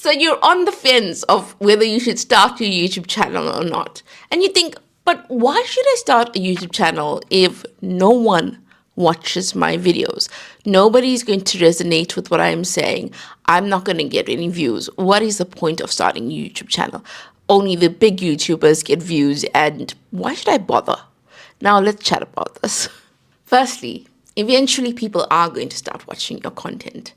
So you're on the fence of whether you should start your YouTube channel or not. And you think, but why should I start a YouTube channel if no one watches my videos? Nobody's going to resonate with what I'm saying. I'm not going to get any views. What is the point of starting a YouTube channel? Only the big YouTubers get views, and why should I bother? Now let's chat about this. Firstly, eventually people are going to start watching your content.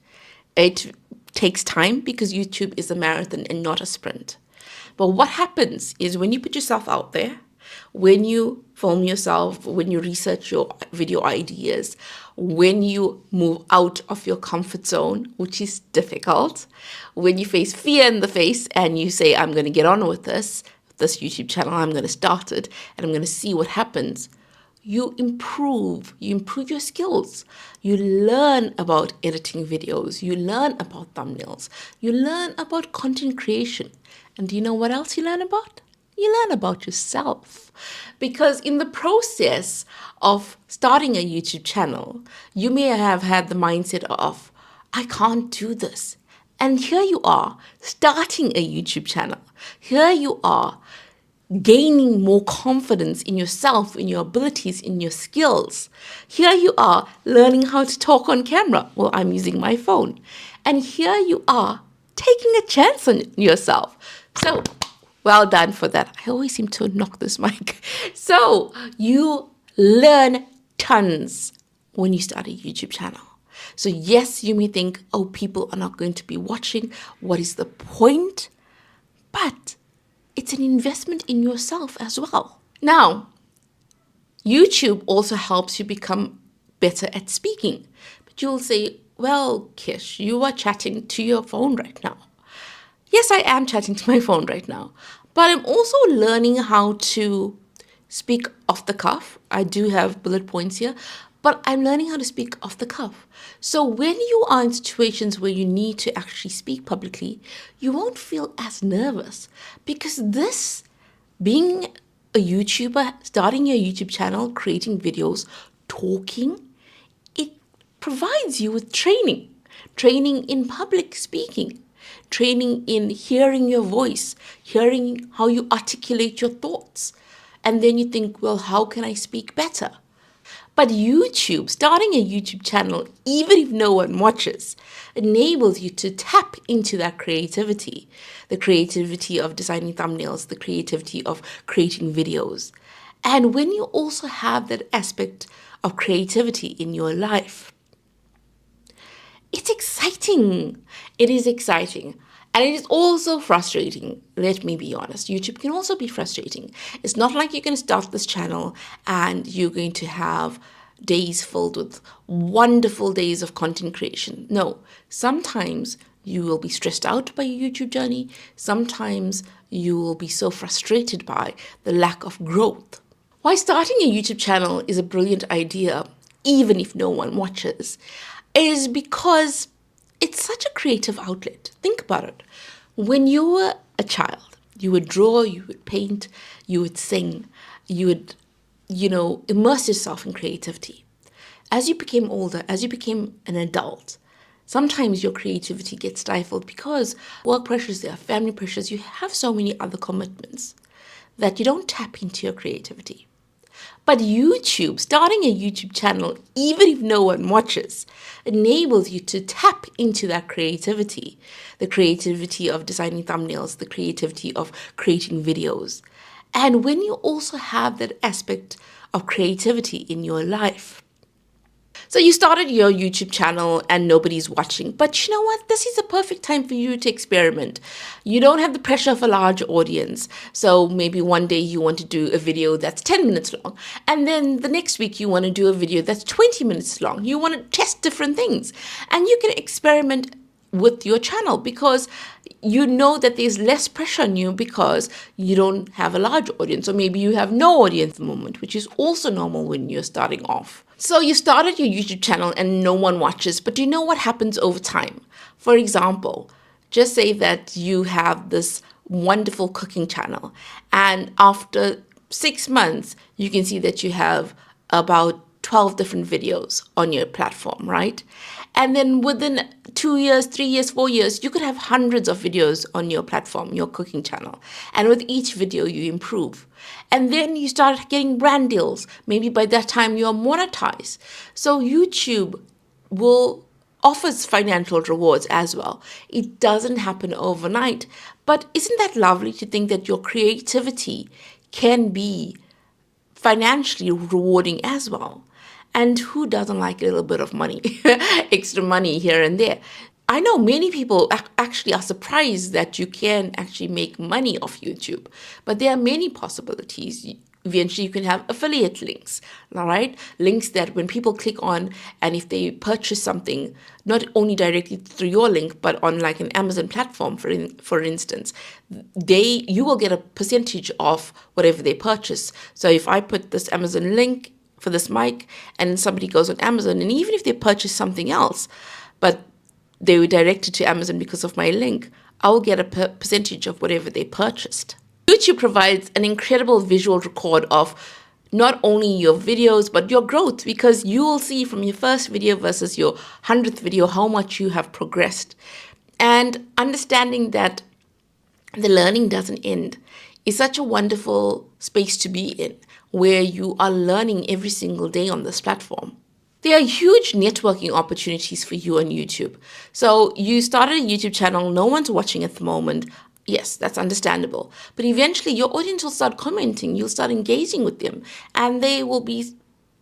It takes time because YouTube is a marathon and not a sprint. But what happens is when you put yourself out there, when you film yourself, when you research your video ideas, when you move out of your comfort zone, which is difficult, when you face fear in the face and you say, I'm going to get on with this YouTube channel, I'm going to start it, and I'm going to see what happens. You improve your skills. You learn about editing videos. You learn about thumbnails. You learn about content creation. And do you know what else you learn about? You learn about yourself. Because in the process of starting a YouTube channel, you may have had the mindset of, I can't do this. And here you are, starting a YouTube channel. Here you are, gaining more confidence in yourself, in your abilities, in your skills. Here you are, learning how to talk on camera. Well, I'm using my phone. And here you are, taking a chance on yourself. So, well done for that. I always seem to knock this mic. So, you learn tons when you start a YouTube channel. So yes, you may think, oh, people are not going to be watching. What is the point? But it's an investment in yourself as well. Now, YouTube also helps you become better at speaking. But you'll say, well, Kish, you are chatting to your phone right now. Yes, I am chatting to my phone right now. But I'm also learning how to speak off the cuff. I do have bullet points here, but I'm learning how to speak off the cuff. So when you are in situations where you need to actually speak publicly, you won't feel as nervous, because this, being a YouTuber, starting your YouTube channel, creating videos, talking, it provides you with training in public speaking, training in hearing your voice, hearing how you articulate your thoughts. And then you think, well, how can I speak better? But YouTube, starting a YouTube channel, even if no one watches, enables you to tap into that creativity, the creativity of designing thumbnails, the creativity of creating videos. And when you also have that aspect of creativity in your life, it's exciting. It is exciting. And it is also frustrating. Let me be honest. YouTube can also be frustrating. It's not like you're going to start this channel and you're going to have days filled with wonderful days of content creation. No, sometimes you will be stressed out by your YouTube journey. Sometimes you will be so frustrated by the lack of growth. Why starting a YouTube channel is a brilliant idea, even if no one watches, is because it's such a creative outlet. Think about it. When you were a child, you would draw, you would paint, you would sing, you would, immerse yourself in creativity. As you became older, as you became an adult, sometimes your creativity gets stifled because work pressures, there are family pressures, you have so many other commitments that you don't tap into your creativity. But YouTube, starting a YouTube channel, even if no one watches, enables you to tap into that creativity, the creativity of designing thumbnails, the creativity of creating videos. And when you also have that aspect of creativity in your life. So you started your YouTube channel and nobody's watching, but you know what? This is a perfect time for you to experiment. You don't have the pressure of a large audience. So maybe one day you want to do a video that's 10 minutes long, and then the next week you want to do a video that's 20 minutes long. You want to test different things, and you can experiment with your channel because you know that there's less pressure on you because you don't have a large audience, or maybe you have no audience at the moment, which is also normal when you're starting off. So you started your YouTube channel and no one watches, but do you know what happens over time? For example, just say that you have this wonderful cooking channel, and after 6 months, you can see that you have about 12 different videos on your platform, right? And then within 2 years, 3 years, 4 years, you could have hundreds of videos on your platform, your cooking channel. And with each video, you improve. And then you start getting brand deals. Maybe by that time, you're monetized. So YouTube will offers financial rewards as well. It doesn't happen overnight. But isn't that lovely to think that your creativity can be financially rewarding as well? And who doesn't like a little bit of money, extra money here and there? I know many people actually are surprised that you can actually make money off YouTube, but there are many possibilities. Eventually, you can have affiliate links, all right? Links that when people click on, and if they purchase something, not only directly through your link, but on like an Amazon platform, for instance, you will get a percentage of whatever they purchase. So if I put this Amazon link for this mic, and somebody goes on Amazon, and even if they purchase something else, but they were directed to Amazon because of my link, I will get a percentage of whatever they purchased. YouTube provides an incredible visual record of not only your videos, but your growth, because you will see from your first video versus your 100th video how much you have progressed. And understanding that the learning doesn't end is such a wonderful space to be in, where you are learning every single day on this platform. There are huge networking opportunities for you on YouTube. So you started a YouTube channel, no one's watching at the moment. Yes, that's understandable. But eventually your audience will start commenting, you'll start engaging with them, and they will be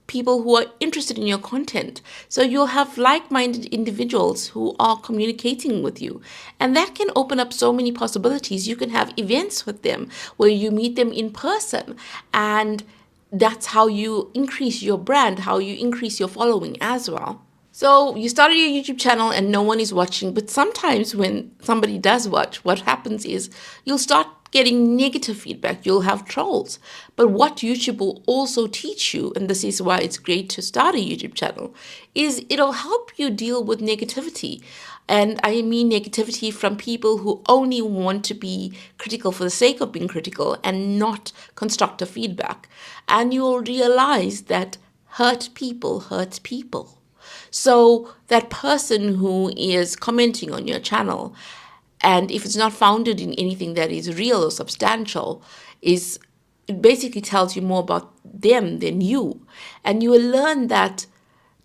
people who are interested in your content. So you'll have like-minded individuals who are communicating with you. And that can open up so many possibilities. You can have events with them where you meet them in person, and that's how you increase your brand, how you increase your following as well. So you started your YouTube channel and no one is watching, but sometimes when somebody does watch, what happens is you'll start getting negative feedback, you'll have trolls. But what YouTube will also teach you, and this is why it's great to start a YouTube channel, is it'll help you deal with negativity. And I mean negativity from people who only want to be critical for the sake of being critical and not constructive feedback. And you'll realize that hurt people hurt people. So that person who is commenting on your channel, and if it's not founded in anything that is real or substantial, it basically tells you more about them than you. And you will learn that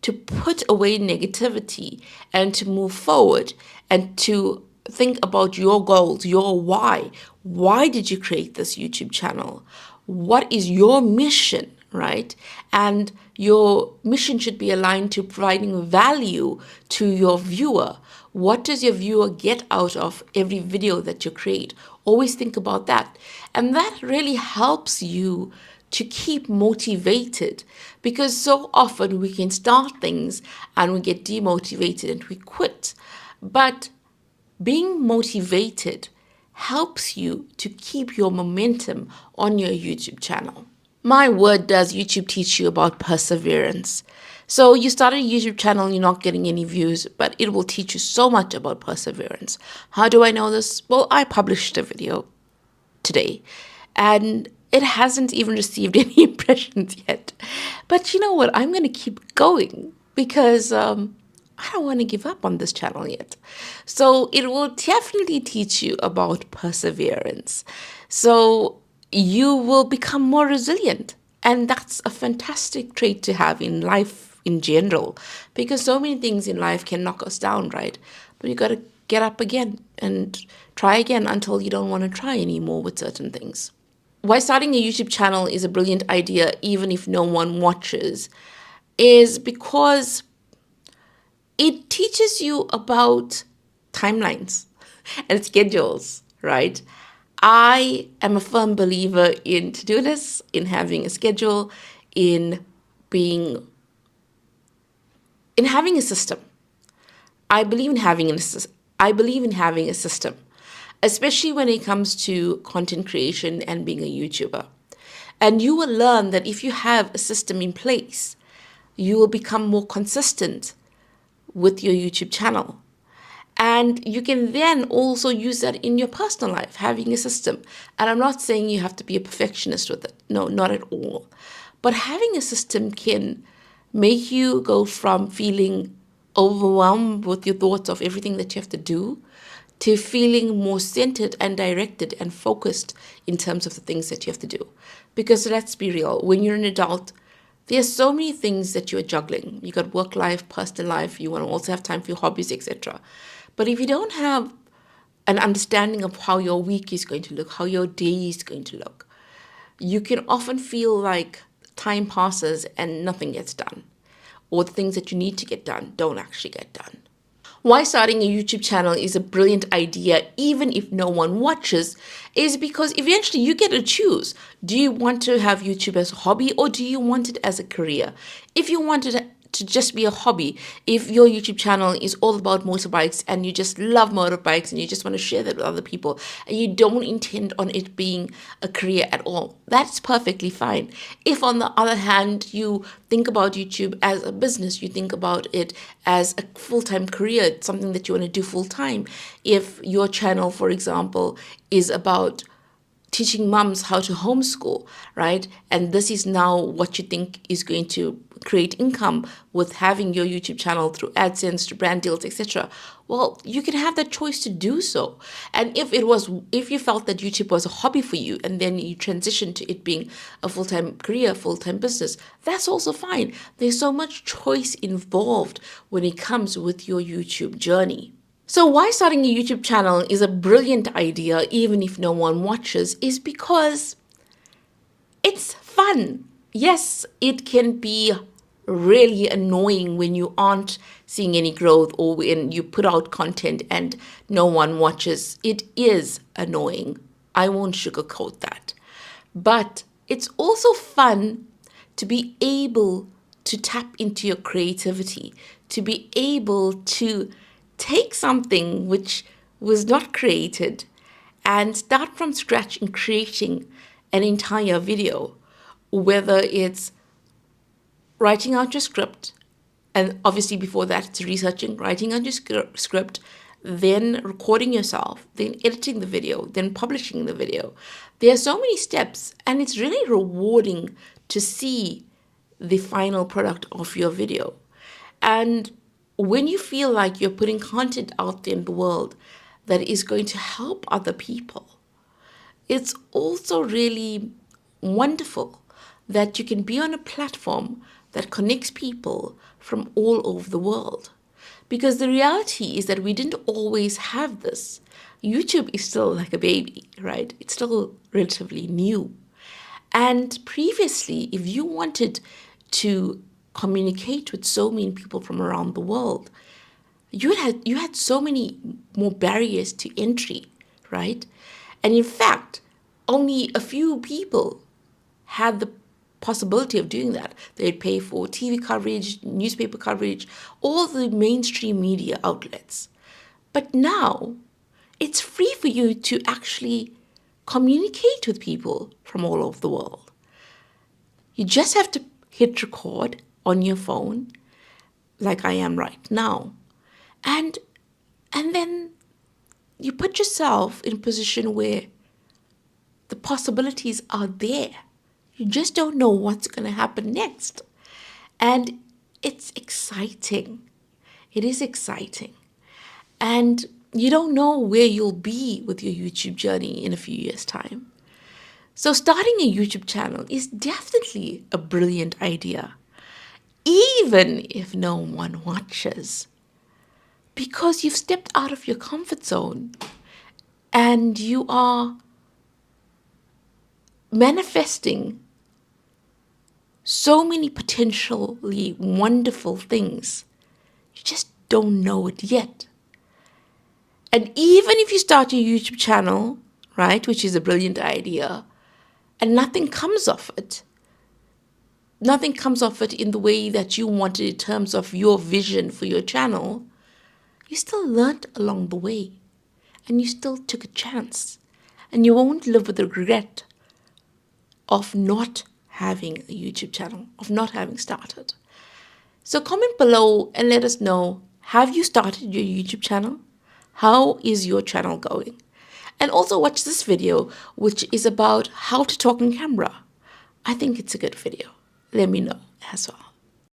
to put away negativity and to move forward and to think about your goals, your why. Why did you create this YouTube channel? What is your mission, right? And your mission should be aligned to providing value to your viewer. What does your viewer get out of every video that you create? Always think about that. And that really helps you to keep motivated, because so often we can start things and we get demotivated and we quit. But being motivated helps you to keep your momentum on your YouTube channel. My word, does YouTube teach you about perseverance. So you started a YouTube channel, you're not getting any views, but it will teach you so much about perseverance. How do I know this? Well, I published a video today and it hasn't even received any impressions yet. But you know what? I'm going to keep going because I don't want to give up on this channel yet. So it will definitely teach you about perseverance. So you will become more resilient. And that's a fantastic trait to have in life in general, because so many things in life can knock us down, right? But you got to get up again and try again until you don't want to try anymore with certain things. Why starting a YouTube channel is a brilliant idea, even if no one watches, is because it teaches you about timelines and schedules, right? I am a firm believer in to-do lists, in having a schedule, in having a system. I believe in having a system, especially when it comes to content creation and being a YouTuber. And you will learn that if you have a system in place, you will become more consistent with your YouTube channel. And you can then also use that in your personal life, having a system. And I'm not saying you have to be a perfectionist with it. No, not at all. But having a system can make you go from feeling overwhelmed with your thoughts of everything that you have to do, to feeling more centered and directed and focused in terms of the things that you have to do. Because let's be real, when you're an adult, there's so many things that you're juggling. You got work life, personal life, you want to also have time for your hobbies, etc. But if you don't have an understanding of how your week is going to look, how your day is going to look, you can often feel like time passes and nothing gets done, or the things that you need to get done don't actually get done. Why starting a YouTube channel is a brilliant idea, even if no one watches, is because eventually you get to choose. Do you want to have YouTube as a hobby, or do you want it as a career? If you want it to just be a hobby, if your YouTube channel is all about motorbikes and you just love motorbikes and you just want to share that with other people and you don't intend on it being a career at all, that's perfectly fine. If on the other hand you think about YouTube as a business, you think about it as a full-time career, something that you want to do full-time. If your channel, for example, is about teaching moms how to homeschool, right? And this is now what you think is going to create income with having your YouTube channel through AdSense, to brand deals, etc. Well, you can have that choice to do so. And if you felt that YouTube was a hobby for you and then you transitioned to it being a full-time career, full-time business, that's also fine. There's so much choice involved when it comes with your YouTube journey. So why starting a YouTube channel is a brilliant idea, even if no one watches, is because it's fun. Yes, it can be really annoying when you aren't seeing any growth or when you put out content and no one watches. It is annoying. I won't sugarcoat that. But it's also fun to be able to tap into your creativity, to be able to take something which was not created and start from scratch in creating an entire video, whether it's writing out your script, and obviously before that it's researching, writing out your script, then recording yourself, then editing the video, then publishing the video. There are so many steps, and it's really rewarding to see the final product of your video. And when you feel like you're putting content out there in the world that is going to help other people, it's also really wonderful that you can be on a platform that connects people from all over the world. Because the reality is that we didn't always have this. YouTube is still like a baby, right? It's still relatively new. And previously, if you wanted to communicate with so many people from around the world, you had so many more barriers to entry, right? And in fact, only a few people had the possibility of doing that. They'd pay for TV coverage, newspaper coverage, all the mainstream media outlets. But now it's free for you to actually communicate with people from all over the world. You just have to hit record on your phone, like I am right now. And then you put yourself in a position where the possibilities are there. You just don't know what's going to happen next. And it's exciting. It is exciting. And you don't know where you'll be with your YouTube journey in a few years' time. So starting a YouTube channel is definitely a brilliant idea, even if no one watches, because you've stepped out of your comfort zone and you are manifesting so many potentially wonderful things. You just don't know it yet. And even if you start your YouTube channel, right, which is a brilliant idea, and nothing comes of it in the way that you wanted in terms of your vision for your channel, you still learned along the way, and you still took a chance, and you won't live with the regret of not having a YouTube channel, of not having started. So comment below and let us know, have you started your YouTube channel? How is your channel going? And also watch this video, which is about how to talk on camera. I think it's a good video. Let me know as well.